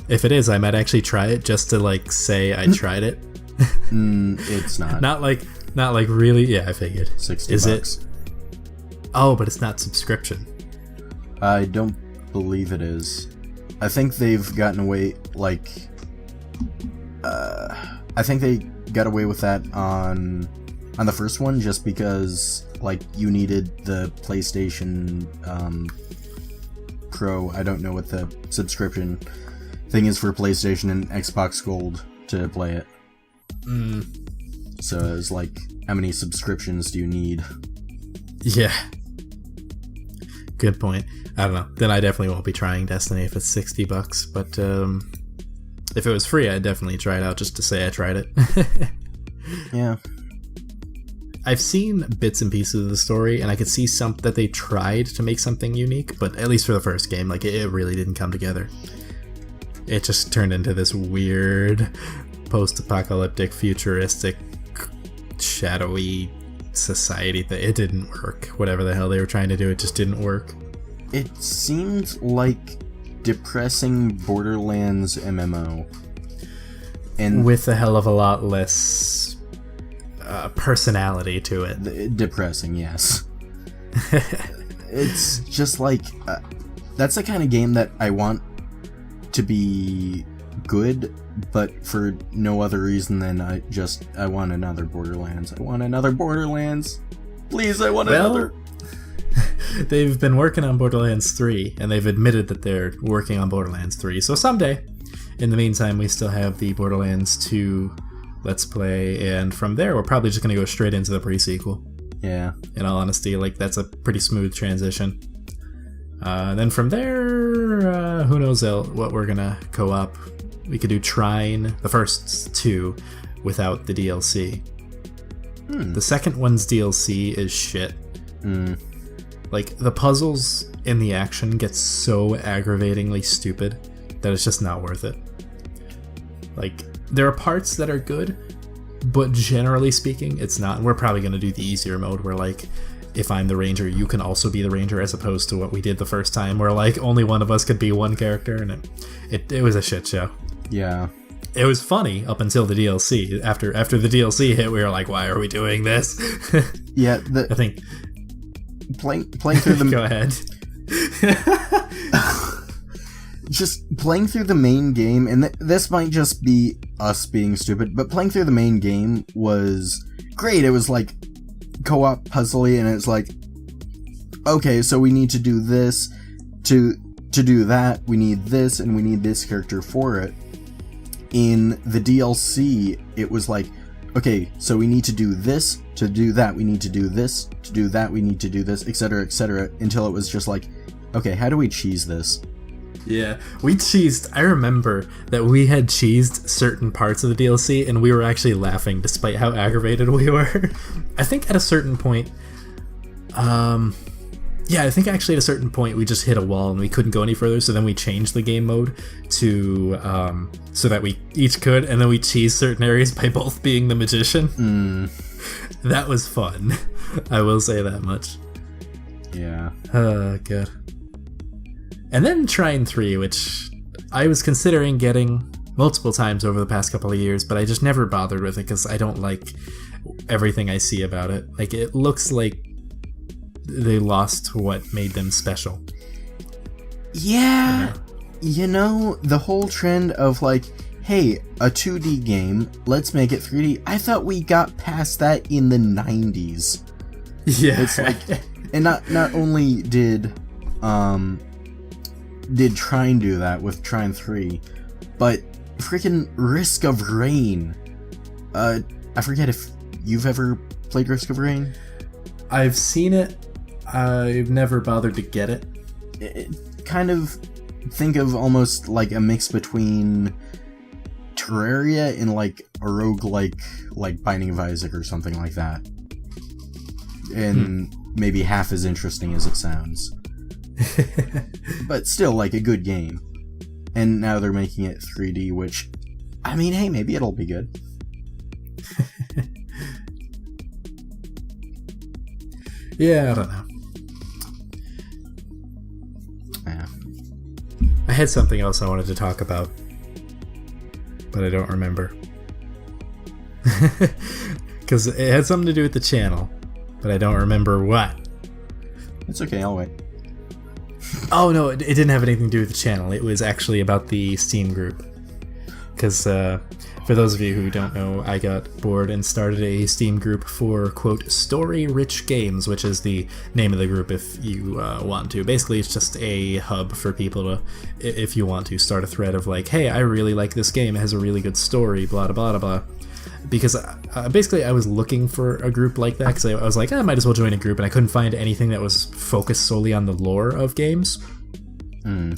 Speaker 1: If it is, I might actually try it just to like say I tried it.
Speaker 3: It's not.
Speaker 1: Not like really. Yeah, I figured.
Speaker 3: $60.
Speaker 1: Is it? Oh, but it's not subscription.
Speaker 3: I don't believe it is. I think they've gotten away, like, I think they got away with that on the first one just because, like, you needed the PlayStation Pro. I don't know what the subscription thing is for PlayStation and Xbox Gold to play it. So it's like, how many subscriptions do you need?
Speaker 1: Yeah. Good point. I don't know. Then I definitely won't be trying Destiny if it's $60, but if it was free, I'd definitely try it out just to say I tried it.
Speaker 3: Yeah.
Speaker 1: I've seen bits and pieces of the story, and I could see that they tried to make something unique, but at least for the first game, like, it really didn't come together. It just turned into this weird post-apocalyptic, futuristic, shadowy society that it didn't work. Whatever the hell they were trying to do, it just didn't work.
Speaker 3: It seemed like depressing Borderlands MMO. And
Speaker 1: with a hell of a lot less personality to it.
Speaker 3: Depressing, yes. It's just like, that's the kind of game that I want to be good, but for no other reason than I want another Borderlands. I want another Borderlands. Please, I want another.
Speaker 1: They've been working on Borderlands 3, and they've admitted that they're working on Borderlands 3, so someday. In the meantime, we still have the Borderlands 2 Let's Play, and from there, we're probably just going to go straight into the pre-sequel.
Speaker 3: Yeah.
Speaker 1: In all honesty, like, that's a pretty smooth transition. Then from there, who knows what we're going to co-op. We could do Trine, the first 2, without the DLC. The second one's DLC is shit. Like, the puzzles in the action get so aggravatingly stupid that it's just not worth it. Like, there are parts that are good, but generally speaking, it's not. And we're probably going to do the easier mode where, like, if I'm the ranger, you can also be the ranger, as opposed to what we did the first time where, like, only one of us could be one character, and it was a shit show.
Speaker 3: Yeah.
Speaker 1: It was funny up until the DLC. After the DLC hit, we were like, why are we doing this?
Speaker 3: Yeah,
Speaker 1: I think...
Speaker 3: Playing through the...
Speaker 1: Go ahead.
Speaker 3: Just playing through the main game, and this might just be us being stupid, but playing through the main game was great. It was like co-op puzzly, and it's like, okay, so we need to do this to do that. We need this, and we need this character for it. In the DLC, it was like, okay, so we need to do this to do that. We need to do this to do that. We need to do this, etc., etc., until it was just like, okay, how do we cheese this?
Speaker 1: Yeah, we cheesed. I remember that we had cheesed certain parts of the DLC, and we were actually laughing despite how aggravated we were. I think at a certain point, I think actually at a certain point we just hit a wall and we couldn't go any further, so then we changed the game mode to, so that we each could, and then we cheesed certain areas by both being the magician. That was fun. I will say that much.
Speaker 3: Yeah.
Speaker 1: Good. And then Trine 3, which I was considering getting multiple times over the past couple of years, but I just never bothered with it because I don't like everything I see about it. Like, it looks like they lost what made them special.
Speaker 3: Yeah. You know, the whole trend of like, hey, a 2D game, let's make it 3D. I thought we got past that in the 90s.
Speaker 1: Yeah.
Speaker 3: It's like, and not only did Trine do that with Trine 3, but freaking Risk of Rain. I forget if you've ever played Risk of Rain.
Speaker 1: I've seen it. I've never bothered to get it.
Speaker 3: It kind of think of almost like a mix between Terraria and like a roguelike, like Binding of Isaac or something like that. And maybe half as interesting as it sounds. But still, like, a good game. And now they're making it 3D, which, I mean, hey, maybe it'll be good.
Speaker 1: Yeah, I don't know.
Speaker 3: Yeah.
Speaker 1: I had something else I wanted to talk about, but I don't remember. Because it had something to do with the channel, but I don't remember what.
Speaker 3: It's okay, I'll wait.
Speaker 1: Oh no, it didn't have anything to do with the channel. It was actually about the Steam group. Because for those of you who don't know, I got bored and started a Steam group for, quote, story-rich games, which is the name of the group if you want to. Basically, it's just a hub for people to, if you want to, start a thread of like, hey, I really like this game, it has a really good story, blah, blah, blah, blah. Because basically I was looking for a group like that, because I was like, I might as well join a group, and I couldn't find anything that was focused solely on the lore of games.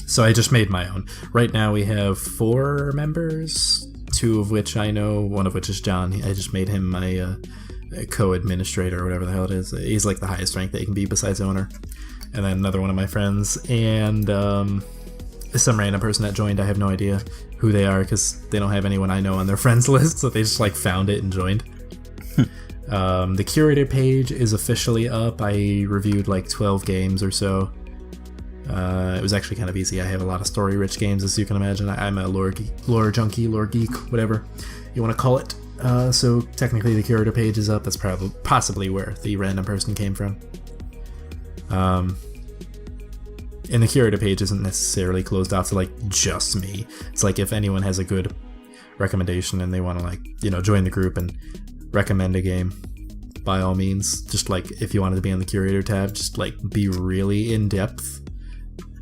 Speaker 1: So I just made my own. Right now we have 4 members, 2 of which I know, one of which is John. I just made him my co-administrator or whatever the hell it is. He's like the highest rank that he can be besides owner. And then another one of my friends, and some random person that joined. I have no idea who they are because they don't have anyone I know on their friends list, so they just like found it and joined. The curator page is officially up. I reviewed like 12 games or so. It was actually kind of easy. I have a lot of story-rich games, as you can imagine. I'm a lore junkie, lore geek, whatever you want to call it. So technically the curator page is up. That's possibly where the random person came from. And the curator page isn't necessarily closed off to like just me. It's like if anyone has a good recommendation and they want to like, join the group and recommend a game, by all means. Just like if you wanted to be on the curator tab, just like be really in depth.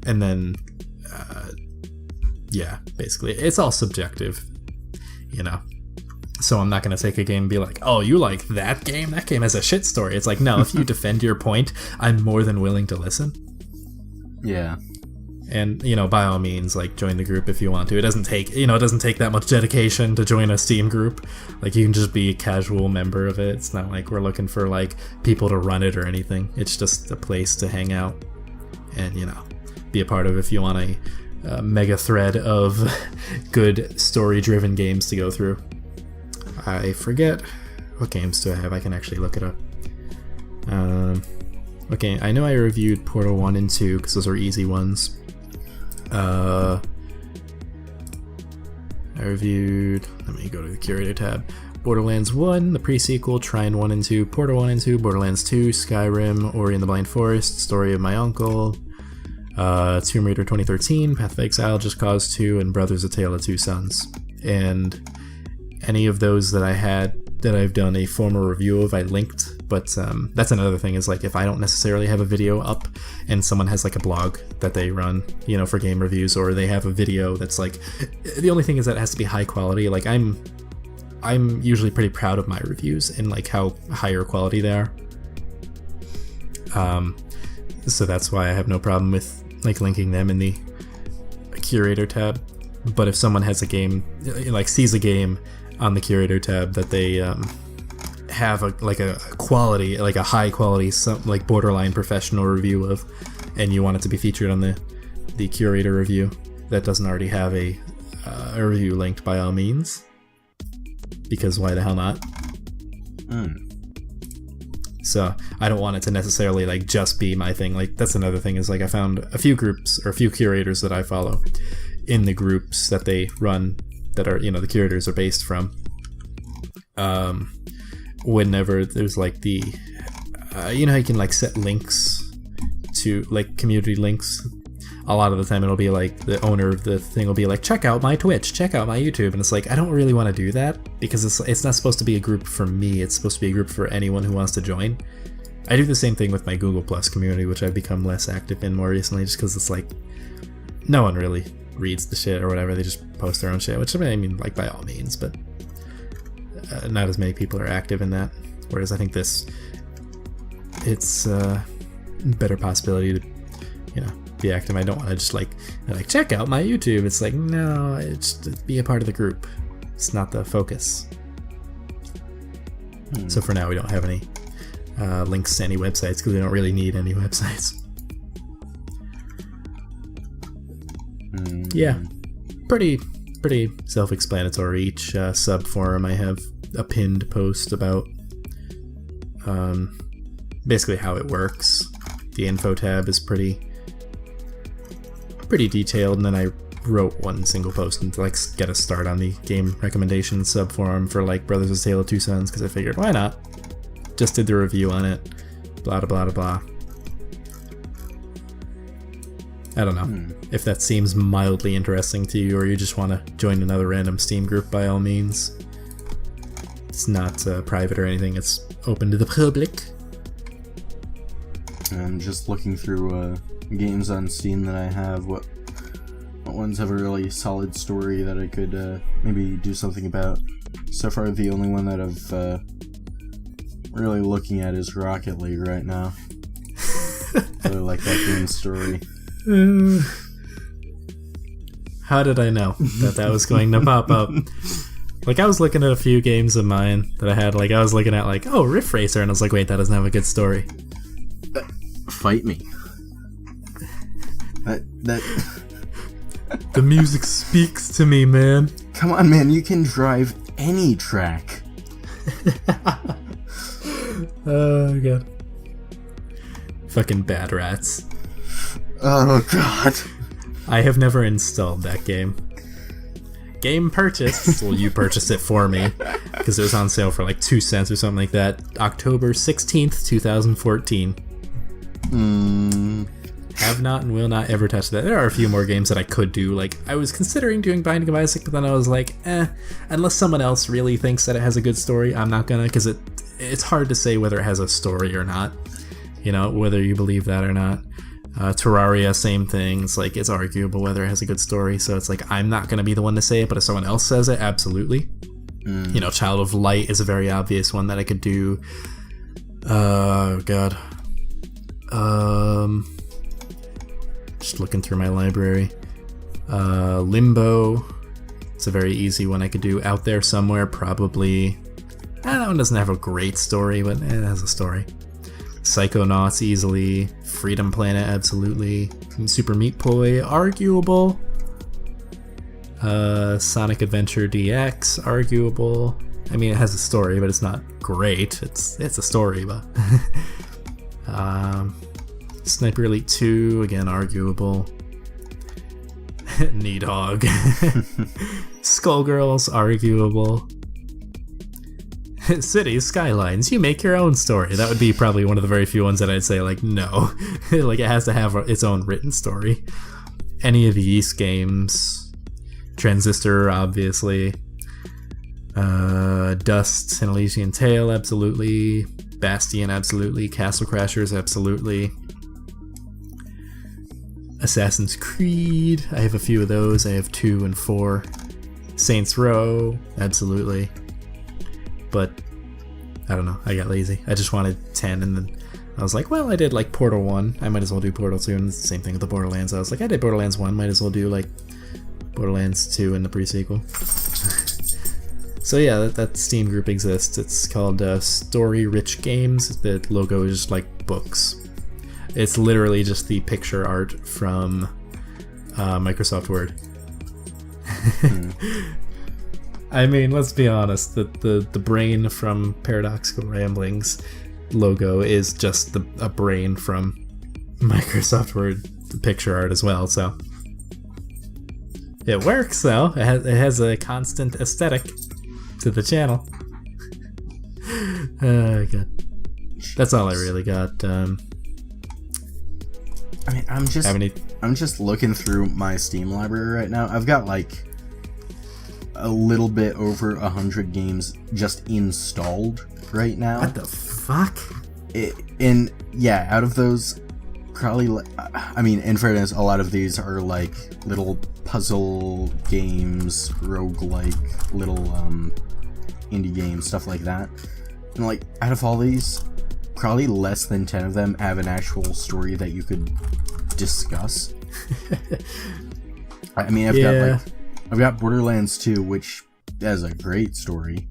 Speaker 1: And then, basically, it's all subjective, So I'm not going to take a game and be like, oh, you like that game? That game has a shit story. It's like, no, if you defend your point, I'm more than willing to listen.
Speaker 3: Yeah.
Speaker 1: And, by all means, like, join the group if you want to. It doesn't take that much dedication to join a Steam group. Like, you can just be a casual member of it. It's not like we're looking for, like, people to run it or anything. It's just a place to hang out and, be a part of if you want a mega thread of good story-driven games to go through. I forget what games do I have. I can actually look it up. Okay, I know I reviewed Portal 1 and 2 because those are easy ones. I reviewed, let me go to the Curator tab, Borderlands 1, the pre-sequel, Trine 1 and 2, Portal 1 and 2, Borderlands 2, Skyrim, Ori and the Blind Forest, Story of My Uncle, Tomb Raider 2013, Path of Exile, Just Cause 2, and Brothers: A Tale of Two Sons. And any of those that I've done a formal review of, I linked. But that's another thing, is like, if I don't necessarily have a video up and someone has like a blog that they run, for game reviews, or they have a video that's like, the only thing is that it has to be high quality. Like, I'm usually pretty proud of my reviews and like how higher quality they are. So that's why I have no problem with like linking them in the Curator tab. But if someone has a game, like sees a game on the Curator tab that they have a quality, like a high quality, some like borderline professional review of, and you want it to be featured on the Curator review that doesn't already have a review linked, by all means, because why the hell not? So I don't want it to necessarily like just be my thing. Like, that's another thing, is like, I found a few groups or a few curators that I follow in the groups that they run that are, the curators are based from. Whenever there's like the how you can like set links to like community links, a lot of the time it'll be like the owner of the thing will be like, check out my Twitch, check out my YouTube, and it's like, I don't really want to do that, because it's not supposed to be a group for me, it's supposed to be a group for anyone who wants to join. I do the same thing with my Google Plus community, which I've become less active in more recently, just because it's like, no one really reads the shit or whatever, they just post their own shit, which I mean, like, by all means, but not as many people are active in that. Whereas I think it's better possibility to, be active. I don't want to just like check out my YouTube. It's like, no, it's be a part of the group. It's not the focus. So for now, we don't have any links to any websites, because we don't really need any websites. Yeah, pretty self-explanatory. Each sub-forum I have a pinned post about basically how it works. The info tab is pretty detailed, and then I wrote one single post and to like get a start on the game recommendation sub-forum for like Brothers: A Tale of Two Sons, because I figured, why not? Just did the review on it, blah blah blah blah. I don't know if that seems mildly interesting to you, or you just want to join another random Steam group, by all means. It's not private or anything, it's open to the public.
Speaker 3: I'm just looking through games on Steam that I have. What ones have a really solid story that I could maybe do something about? So far, the only one that I've really looking at is Rocket League right now. Really like that game's story.
Speaker 1: How did I know that was going to pop up? Like, I was looking at a few games of mine that I had, like, I was looking at, like, oh, Rift Racer, and I was like, wait, that doesn't have a good story.
Speaker 3: Fight me. That
Speaker 1: The music speaks to me, man.
Speaker 3: Come on, man, you can drive any track.
Speaker 1: Oh, God. Fucking Bad Rats.
Speaker 3: Oh, God.
Speaker 1: I have never installed that game. Game purchased. Well, you purchased it for me, because it was on sale for like 2 cents or something like that. October 16th, 2014. Have not and will not ever touch that. There are a few more games that I could do. Like, I was considering doing Binding of Isaac, but then I was like, unless someone else really thinks that it has a good story, I'm not gonna, because it's hard to say whether it has a story or not. Whether you believe that or not. Terraria, same thing. It's like, it's arguable whether it has a good story, so it's like, I'm not gonna be the one to say it, but if someone else says it, absolutely. Child of Light is a very obvious one that I could do. Oh, God.
Speaker 2: Just looking through my library. Limbo. It's a very easy one I could do. Out There Somewhere, probably. That one doesn't have a great story, but it has a story. Psychonauts, easily. Freedom Planet, absolutely. Super Meat Boy, arguable. Sonic Adventure DX, arguable. I mean, it has a story, but it's not great. It's a story, but... Sniper Elite 2, again, arguable. Needhog. Skullgirls, arguable. Cities, Skylines, you make your own story. That would be probably one of the very few ones that I'd say, like, no. Like, it has to have its own written story. Any of the Yeast games. Transistor, obviously. Dust, An Elysian Tale, absolutely. Bastion, absolutely. Castle Crashers, absolutely. Assassin's Creed, I have a few of those. I have 2 and 4. Saints Row, absolutely. But I don't know, I got lazy. I just wanted 10, and then I was like, well, I did like Portal 1. I might as well do Portal 2, and it's the same thing with the Borderlands. I was like, I did Borderlands 1, might as well do like Borderlands 2 in the pre-sequel. So yeah, that Steam group exists. It's called Story Rich Games. The logo is just like books. It's literally just the picture art from Microsoft Word. I mean, let's be honest, the brain from Paradoxical Ramblings logo is just a brain from Microsoft Word, the picture art as well, so it works though. It has a constant aesthetic to the channel. Oh god. That's all I really got.
Speaker 3: I mean, I'm just looking through my Steam library right now. I've got like a little bit over 100 games just installed right now.
Speaker 2: What the fuck?
Speaker 3: Out of those, probably, I mean, in fairness, a lot of these are like little puzzle games, roguelike, little indie games, stuff like that. And like, out of all these, probably less than 10 of them have an actual story that you could discuss. I mean, I've got Borderlands 2, which has a great story.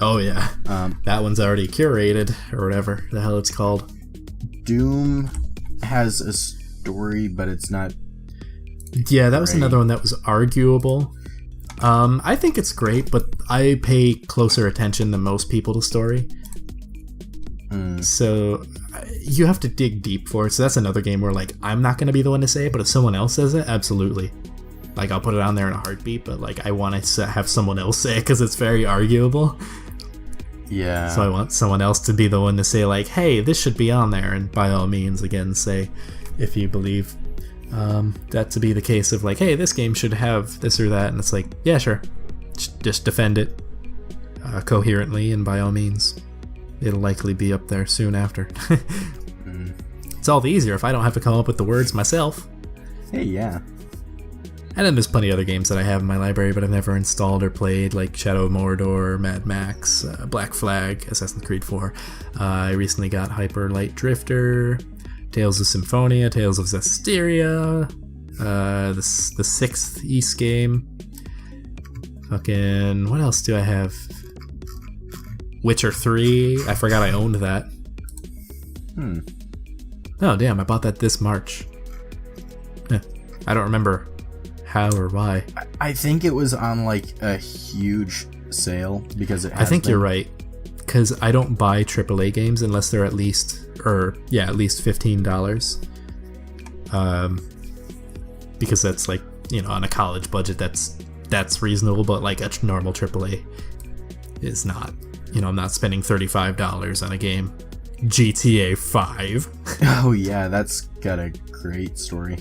Speaker 2: Oh yeah, that one's already curated, or whatever the hell it's called.
Speaker 3: Doom has a story, but it's not.
Speaker 2: Yeah, that was another one that was arguable. I think it's great, but I pay closer attention than most people to story. So you have to dig deep for it. So that's another game where like I'm not gonna be the one to say it, but if someone else says it, absolutely. Like I'll put it on there in a heartbeat, but like I want to have someone else say it because it's very arguable.
Speaker 3: Yeah.
Speaker 2: So I want someone else to be the one to say like, hey, this should be on there, and by all means, again, say if you believe that to be the case of like, hey, this game should have this or that, and it's like, yeah, sure, just defend it coherently, and by all means, it'll likely be up there soon after. It's all the easier if I don't have to come up with the words myself.
Speaker 3: Hey, yeah.
Speaker 2: And then there's plenty of other games that I have in my library but I've never installed or played, like Shadow of Mordor, Mad Max, Black Flag, Assassin's Creed 4. I recently got Hyper Light Drifter, Tales of Symphonia, Tales of Zestiria, the 6th East game. Fucking, what else do I have? Witcher 3, I forgot I owned that. Oh damn, I bought that this March. I don't remember how or why.
Speaker 3: I think it was on like a huge sale because it has
Speaker 2: I think you're right, because I don't buy AAA games unless they're at least $15. Because that's like, you know, on a college budget that's reasonable, but like a normal AAA is not. You know, I'm not spending $35 on a game. GTA 5.
Speaker 3: Oh yeah, that's got a great story.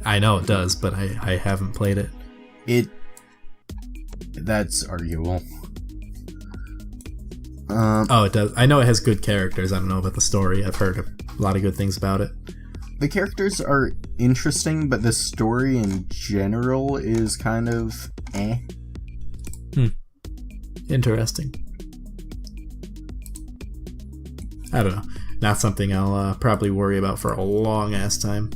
Speaker 2: I know it does, but I haven't played it.
Speaker 3: That's arguable.
Speaker 2: Oh, it does. I know it has good characters. I don't know about the story. I've heard a lot of good things about it.
Speaker 3: The characters are interesting, but the story in general is kind of eh.
Speaker 2: Interesting. I don't know. Not something I'll probably worry about for a long ass time.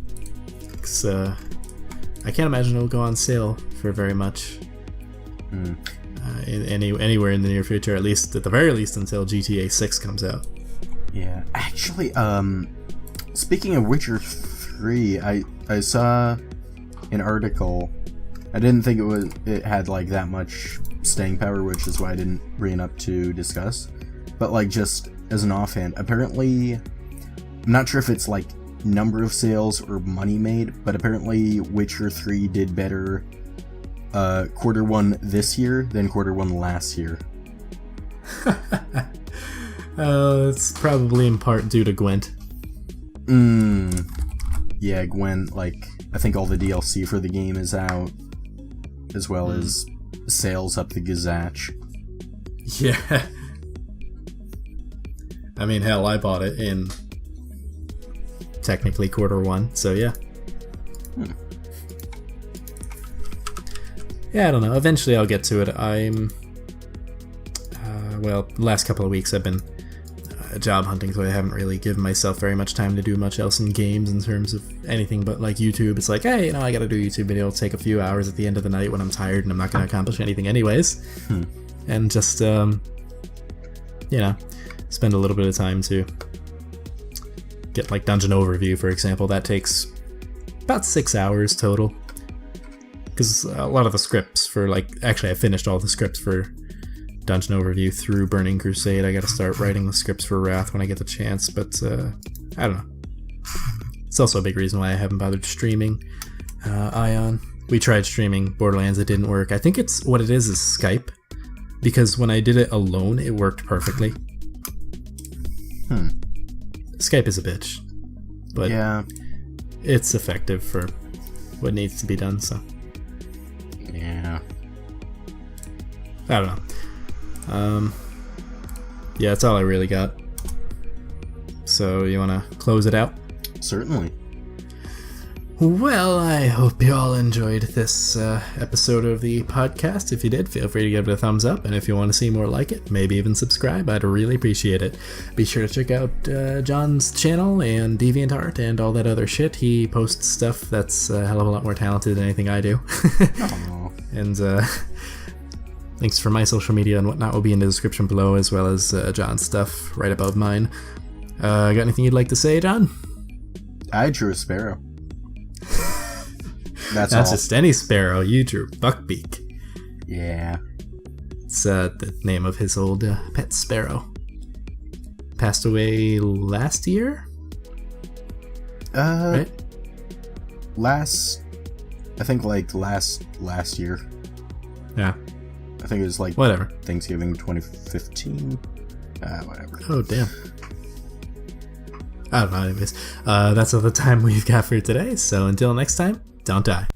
Speaker 2: weeks. I can't imagine it'll go on sale for very much. Anywhere in the near future, at least at the very least until GTA 6 comes out.
Speaker 3: Yeah, actually, speaking of Witcher 3, I saw an article. I didn't think it had like that much staying power, which is why I didn't bring it up to discuss. But like, just as an offhand, apparently, I'm not sure if it's like number of sales or money made, but apparently Witcher 3 did better quarter one this year than quarter one last year.
Speaker 2: It's probably in part due to Gwent.
Speaker 3: Yeah, Gwent, like, I think all the DLC for the game is out, as well as sales up the gazatch.
Speaker 2: Yeah. I mean, hell, I bought it in technically quarter one, so yeah. Yeah, I don't know. Eventually I'll get to it. Well, the last couple of weeks I've been job hunting, so I haven't really given myself very much time to do much else in games in terms of anything but like YouTube. It's like, hey, I gotta do a YouTube video. It'll take a few hours at the end of the night when I'm tired and I'm not gonna accomplish anything anyways. And just, spend a little bit of time to get like Dungeon Overview, for example. That takes about 6 hours total. Because a lot of the scripts for actually I finished all the scripts for Dungeon Overview through Burning Crusade. I gotta start writing the scripts for Wrath when I get the chance, but I don't know. It's also a big reason why I haven't bothered streaming Ion. We tried streaming Borderlands, it didn't work. I think what it is Skype, because when I did it alone, it worked perfectly. Skype is a bitch, but
Speaker 3: yeah,
Speaker 2: it's effective for what needs to be done, so.
Speaker 3: Yeah.
Speaker 2: I don't know. Yeah, that's all I really got. So, you want to close it out?
Speaker 3: Certainly.
Speaker 2: Well, I hope you all enjoyed this episode of the podcast. If you did, feel free to give it a thumbs up, and if you want to see more like it, maybe even subscribe. I'd really appreciate it. Be sure to check out John's channel and DeviantArt and all that other shit. He posts stuff that's a hell of a lot more talented than anything I do. And links for my social media and whatnot will be in the description below, as well as John's stuff right above mine. Got anything you'd like to say, John?
Speaker 3: I drew a sparrow. That's
Speaker 2: Not
Speaker 3: all.
Speaker 2: just any sparrow, you drew Buckbeak.
Speaker 3: Yeah.
Speaker 2: It's the name of his old pet sparrow. Passed away last year? Right?
Speaker 3: I think last year.
Speaker 2: Yeah.
Speaker 3: I think it was like
Speaker 2: whatever.
Speaker 3: Thanksgiving 2015. Whatever.
Speaker 2: Oh, damn. I don't know, anyways. That's all the time we've got for today, so until next time, don't die.